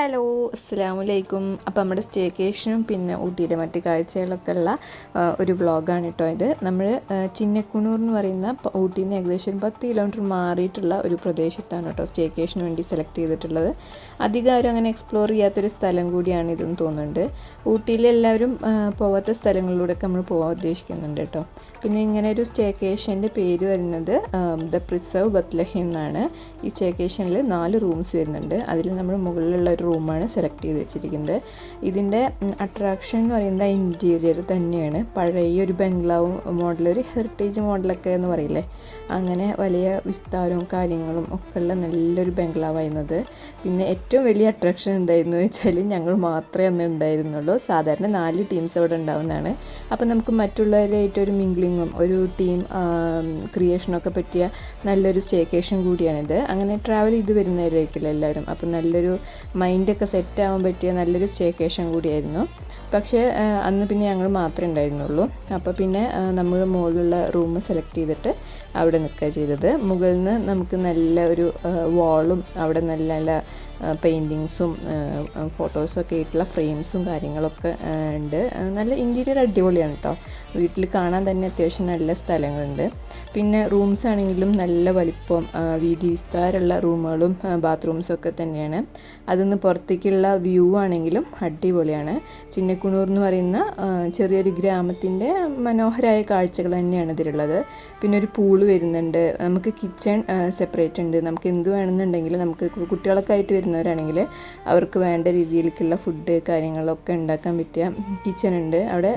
Hello, അസ്സലാമലൈക്കും. അപ്പോൾ നമ്മുടെ സ്റ്റേക്കേഷനും പിന്നെ ഊട്ടിയിലെ മറ്റ് കാഴ്ചകളൊക്കെ ഉള്ള ഒരു വ്ളോഗാണ് കേട്ടോ ഇത്. നമ്മൾ ചിന്നക്കുണൂർ എന്ന് പറയുന്ന ഊട്ടിയിൽ നിന്ന് ഏകദേശം 10 കിലോമീറ്റർ മാറിയിട്ടുള്ള ഒരു പ്രദേശത്താണ് കേട്ടോ സ്റ്റേക്കേഷന് വേണ്ടി സെലക്ട് ചെയ്തിട്ടുള്ളത്. അധികം ആരും അങ്ങനെ എക്സ്പ്ലോർ ചെയ്യാത്തൊരു സ്ഥലം കൂടിയാണ് ഇതെന്ന് തോന്നുന്നുണ്ട്. ഊട്ടിയിലെ എല്ലാവരും പോകാത്ത സ്ഥലങ്ങളിലൂടെയൊക്കെ നമ്മൾ പോകാൻ ഉദ്ദേശിക്കുന്നുണ്ട് കേട്ടോ. പിന്നെ ഇങ്ങനെ ഒരു സ്റ്റേക്കേഷൻ്റെ പേര് വരുന്നത് ദ പ്രിസർവ് ബത്ലഹേം എന്നാണ്. ഈ സ്റ്റേക്കേഷനിൽ 4 റൂംസ് വരുന്നുണ്ട്. അതിൽ നമ്മൾ മുകളിലുള്ള ഒരു റൂമാണ് സെലക്ട് ചെയ്ത് വെച്ചിരിക്കുന്നത്. ഇതിൻ്റെ അട്രാക്ഷൻ എന്ന് പറയുന്നത് ഇൻറ്റീരിയർ തന്നെയാണ്. പഴയ ഒരു ബംഗ്ലാവ് മോഡൽ, ഒരു ഹെറിറ്റേജ് മോഡലൊക്കെ എന്ന് പറയില്ലേ, അങ്ങനെ വലിയ വിസ്താരവും കാര്യങ്ങളും ഒക്കെ ഉള്ള നല്ലൊരു ബംഗ്ലാവായിരുന്നത്. പിന്നെ ഏറ്റവും വലിയ അട്രാക്ഷൻ എന്തായിരുന്നു വെച്ചാൽ ഞങ്ങൾ മാത്രമേ അന്ന് ഉണ്ടായിരുന്നുള്ളൂ. സാധാരണ 4 ടീംസ് അവിടെ ഉണ്ടാവുന്നതാണ്. അപ്പോൾ നമുക്ക് മറ്റുള്ളവരായിട്ട് ഒരു മിംഗ്ലിങ്ങും ഒരു ടീം ക്രിയേഷനൊക്കെ പറ്റിയ നല്ലൊരു സ്റ്റേക്കേഷൻ കൂടിയാണിത്. അങ്ങനെ ട്രാവൽ ചെയ്ത് വരുന്നവരായിരിക്കില്ല എല്ലാവരും. അപ്പോൾ നല്ലൊരു മൈൻഡൊക്കെ സെറ്റ് ആവാൻ പറ്റിയ നല്ലൊരു സ്റ്റേക്കേഷൻ കൂടിയായിരുന്നു. പക്ഷേ അന്ന് പിന്നെ ഞങ്ങൾ മാത്രമേ ഉണ്ടായിരുന്നുള്ളൂ. അപ്പോൾ പിന്നെ നമ്മൾ മുകളിലുള്ള റൂം സെലക്ട് ചെയ്തിട്ട് അവിടെ നിൽക്കുക ചെയ്തത്. മുകളിൽ നിന്ന് നമുക്ക് നല്ല ഒരു വാളും അവിടെ നല്ല നല്ല പെയിൻറ്റിങ്സും ഫോട്ടോസൊക്കെ ആയിട്ടുള്ള ഫ്രെയിംസും കാര്യങ്ങളൊക്കെ ഉണ്ട്. നല്ല ഇൻറ്റീരിയർ അടിപൊളിയാണ് കേട്ടോ. വീട്ടിൽ കാണാൻ തന്നെ അത്യാവശ്യം നല്ല സ്ഥലങ്ങളുണ്ട്. പിന്നെ റൂംസ് ആണെങ്കിലും നല്ല വലിപ്പം, വീതി വിസ്താരമുള്ള റൂമുകളും ബാത്റൂംസൊക്കെ തന്നെയാണ്. അതിന്ന് പുറത്തേക്കുള്ള വ്യൂ ആണെങ്കിലും അടിപൊളിയാണ്. ചിന്നക്കുണൂർ എന്ന് പറയുന്ന ചെറിയൊരു ഗ്രാമത്തിൻ്റെ മനോഹരമായ കാഴ്ചകൾ തന്നെയാണ് ഇതിലുള്ളത്. പിന്നെ ഒരു പൂള് വരുന്നുണ്ട്. നമുക്ക് കിച്ചൺ സെപ്പറേറ്റ് ഉണ്ട്. നമുക്ക് എന്ത് വേണമെന്നുണ്ടെങ്കിൽ നമുക്ക് കുട്ടികളൊക്കെ ആയിട്ട് വരുന്നവരാണെങ്കിൽ അവർക്ക് വേണ്ട രീതിയിലേക്കുള്ള ഫുഡ് കാര്യങ്ങളൊക്കെ ഉണ്ടാക്കാൻ പറ്റിയ കിച്ചൺ ഉണ്ട്. അവിടെ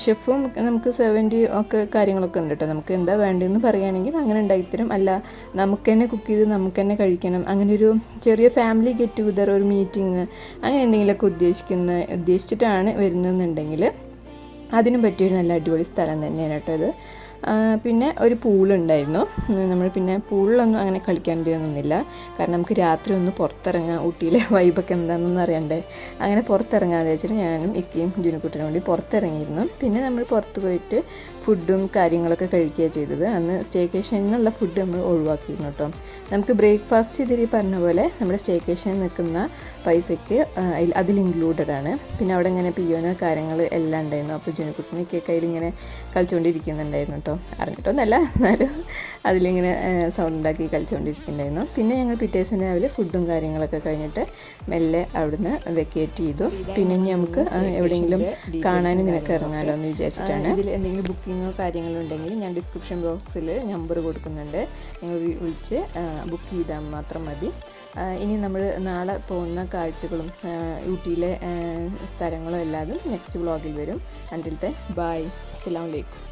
ഷെഫും നമുക്ക് സെർവൻറ്റ് ഒക്കെ കാര്യങ്ങളൊക്കെ ഉണ്ട് കേട്ടോ. നമുക്ക് എന്താ വേണ്ടതെന്ന് പറയുകയാണെങ്കിൽ അങ്ങനെ ഉണ്ടാക്കിത്തരും. അല്ല നമുക്ക് തന്നെ കുക്ക് ചെയ്ത് നമുക്ക് തന്നെ കഴിക്കണം, അങ്ങനെ ഒരു ചെറിയ ഫാമിലി ഗെറ്റ് ടുഗദർ, ഒരു മീറ്റിംഗ് അങ്ങനെ എന്തെങ്കിലുമൊക്കെ ഉദ്ദേശിച്ചിട്ടാണ് വരുന്നതെന്നുണ്ടെങ്കിൽ അതിനും പറ്റിയൊരു നല്ല അടിപൊളി സ്ഥലം തന്നെയാണ് കേട്ടോ ഇത്. പിന്നെ ഒരു പൂളുണ്ടായിരുന്നു. നമ്മൾ പിന്നെ പൂളിലൊന്നും അങ്ങനെ കളിക്കാൻ നിന്നില്ല. കാരണം നമുക്ക് രാത്രി ഒന്ന് പുറത്തിറങ്ങാം, ഊട്ടിയിലെ വൈബൊക്കെ എന്താണെന്നൊന്നും അറിയണ്ടേ. അങ്ങനെ പുറത്തിറങ്ങാമെന്ന് വെച്ചിട്ട് ഞാനും ഇക്കയും ജുനുക്കുട്ടിനും കൂടി പുറത്തിറങ്ങിയിരുന്നു. പിന്നെ നമ്മൾ പുറത്ത് പോയിട്ട് ഫുഡും കാര്യങ്ങളൊക്കെ കഴിക്കുകയാണ് ചെയ്തത്. അന്ന് സ്റ്റേക്കേഷനിൽ നിന്നുള്ള ഫുഡ് നമ്മൾ ഒഴിവാക്കിയിരുന്നു കേട്ടോ. നമുക്ക് ബ്രേക്ക്ഫാസ്റ്റ് ഇതിൽ പറഞ്ഞ പോലെ നമ്മുടെ സ്റ്റേക്കേഷനിൽ നിൽക്കുന്ന പൈസയ്ക്ക് അതിൽ ഇൻക്ലൂഡഡ് ആണ്. പിന്നെ അവിടെ ഇങ്ങനെ പിയോനോ കാര്യങ്ങൾ എല്ലാം ഉണ്ടായിരുന്നു. അപ്പോൾ ജുനുക്കുട്ടിനൊക്കെ കയ്യിലിങ്ങനെ കളിച്ചുകൊണ്ടിരിക്കുന്നുണ്ടായിരുന്നു കേട്ടോ. അറിഞ്ഞിട്ടൊന്നല്ല, എന്നാലും അതിലിങ്ങനെ സൗണ്ട് ഉണ്ടാക്കി കളിച്ചുകൊണ്ടിരിക്കുന്നുണ്ടായിരുന്നു. പിന്നെ ഞങ്ങൾ പിറ്റേ ദിവസം രാവിലെ ഫുഡും കാര്യങ്ങളൊക്കെ കഴിഞ്ഞിട്ട് മെല്ലെ അവിടുന്ന് വെക്കേറ്റ് ചെയ്തു. പിന്നെ നമുക്ക് എവിടെയെങ്കിലും കാണാനും നിനക്ക് ഇറങ്ങാമല്ലോ എന്ന് വിചാരിച്ചിട്ടാണ്. ഇതിൽ എന്തെങ്കിലും ബുക്കിങ്ങോ കാര്യങ്ങളോ ഉണ്ടെങ്കിൽ ഞാൻ ഡിസ്ക്രിപ്ഷൻ ബോക്സിൽ നമ്പർ കൊടുക്കുന്നുണ്ട്. നിങ്ങൾ വിളിച്ച് ബുക്ക് ചെയ്താൽ മാത്രം മതി. ഇനി നമ്മൾ നാളെ പോകുന്ന കാഴ്ചകളും ഊട്ടിയിലെ സ്ഥലങ്ങളും എല്ലാതും നെക്സ്റ്റ് വ്ളോഗിൽ വരും. അൻടിൽ ദെൻ ബൈ. അസ്സലാമു അലൈക്കും.